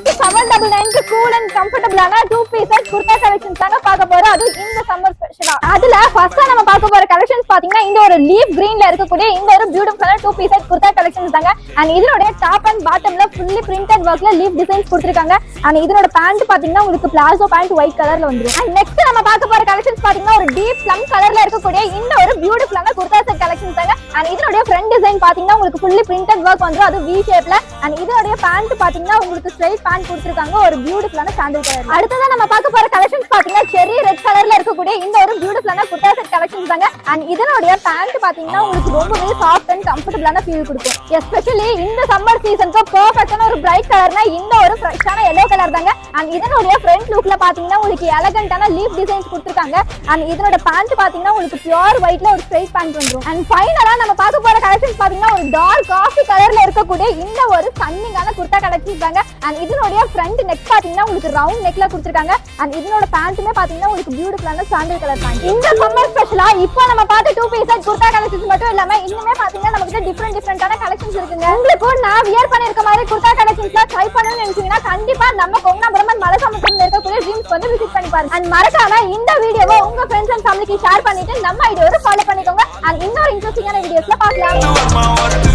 Just 799 cool and கம்ஃபர்டபிளான 2-piece set kurta collections தாங்க பார்க்க போறோம். அது இந்த சம்மர் ஸ்பெஷலா. அதுல ஃபர்ஸ்டா நம்ம பார்க்க போற கலெக்ஷன்ஸ் பாத்தீங்கன்னா இந்த ஒரு லீஃப் கிரீன்ல இருக்கக்கூடிய இந்த ஒரு பியூட்டிஃபுல்லான 2-piece செட் குர்தா கலெக்ஷன்ஸ் தாங்க. அண்ட் இதனுடைய டாப் அண்ட் பாட்டம்ல ஃபுல்லி பிரிண்டட் ஒர்க்ல லீஃப் டிசைன்ஸ் கொடுத்திருக்காங்க. அண்ட் இதனோட பேண்ட் பாத்தீங்கன்னா உங்களுக்கு பிளாசோ பேண்ட் ஒயிட் கலர்ல வந்துரும். அண்ட் நெக்ஸ்ட் நம்ம பார்க்க போற கலெக்ஷன்ஸ் பாத்தீங்கன்னா ஒரு டீப் ப்ளம் கலர்ல இருக்கக்கூடிய இந்த ஒரு பியூட்டிஃபுல்லான குர்தா செட் கலெக்ஷன்ஸ் தாங்க. அண்ட் இதனுடைய ஃப்ரண்ட் டிசைன் பாத்தீங்கன்னா உங்களுக்கு ஃபுல்லி பிரிண்டட் ஒர்க் வந்துரும். அது V ஷேப்ல. அண்ட் இதனுடைய பேண்ட் பாத்தீங்கன்னா உங்களுக்கு ஸ்ட்ரைட் பேண்ட் கொடுத்திருக்காங்க ஒரு பியூட்டிஃபுல்லான சாண்டல் கலர். அடுத்ததா நம்ம பார்க்க போற கலெக்ஷன்ஸ் பாத்தீங்கன்னா செரி ரெட் கலர்ல இருக்கக்கூடிய இந்த ஒரு பியூட்டிஃபுல்லான குர்தா செட் கலெக்ஷன்ஸ் தாங்க. அண்ட் இதனுடைய பேண்ட் பாத்தீங்கன்னா உங்களுக்கு ரொம்பவே சாஃப்ட் அண்ட் கம்ஃபர்டபிளான ஃபீல் கொடுக்கும். எஸ்பெஷலி இந்த சம்மர் சீசனுக்கு பெர்ஃபெக்ட்டான ஒரு பிரைட் கலர்னா இந்த ஒரு ஃப்ரெஷ்ஷான yellow கலர் தாங்க. அண்ட் இதனுடைய ஃப்ரண்ட் லுக்ல பாத்தீங்கன்னா உங்களுக்கு எலகண்டான லீஃப் டிசைன்ஸ் கொடுத்திருக்காங்க. அண்ட் இதனோட பேண்ட் பாத்தீங்கன்னா உங்களுக்கு பியூர் ஒயிட்ல ஒரு ஸ்ட்ரைட் பேண்ட் வந்துரும். அண்ட் ஃபைனலா நம்ம பார்க்க போற கலெக்ஷன்ஸ் பாத்தீங்கன்னா ஒரு டார்க் காஃபி கலர்ல இருக்கக்கூடிய இந்த ஒரு ஸ்டன்னிங்கான குர்தா கலெக்ஷன்ஸ் தாங்க. அண்ட் இதனுடைய ஃப்ரண்ட் நெக் பாத்தீங்கன்னா உங்களுக்கு ரவுண்ட் நெக்ல கொடுத்திருக்காங்க. அண்ட் இதனோட பேண்ட்டுமே பாத்தீங்கன்னா உங்களுக்கு பியூட்டிஃபுல்லான சாண்டல் கலர் பேண்ட். இந்த சம்மர் ஸ்பெஷலா இப்போ நம்ம பார்த்த 2-piece செட் குர்தா கலெக்ஷன்ஸ் மட்டும் இல்லாம இன்னுமே பாத்தீங்கன்னா நமக்கு டிஃபரெண்டான கலெக்ஷன்ஸ் இருக்குங்க. உங்களுக்கு நான் வியர் பண்ணிருக்க மாதிரி குர்தா கலெக்ஷன்ஸ்லாம் ட்ரை பண்ணணும்னு நினைச்சீங்கன்னா கண்டிப்பா நம்ம கொங்கனாபுரம் மலைசமுத்திரம்ல இருக்கக்கூடிய ட்ரீம்ஸ் வந்து விசிட் பண்ணி பாருங்க. அண்ட் மறக்காம இந்த வீடியோவை உங்க ஃப்ரெண்ட்ஸ் அண்ட் ஃபேமிலிக்கு ஷேர் பண்ணிட்டு நம்ம ஐடியாவை ஃபாலோ பண்ணிக்கோங்க. அண்ட் இன்னொரு இன்ட்ரெஸ்டிங்கான வீடியோஸ்ல பார்க்கலாம்.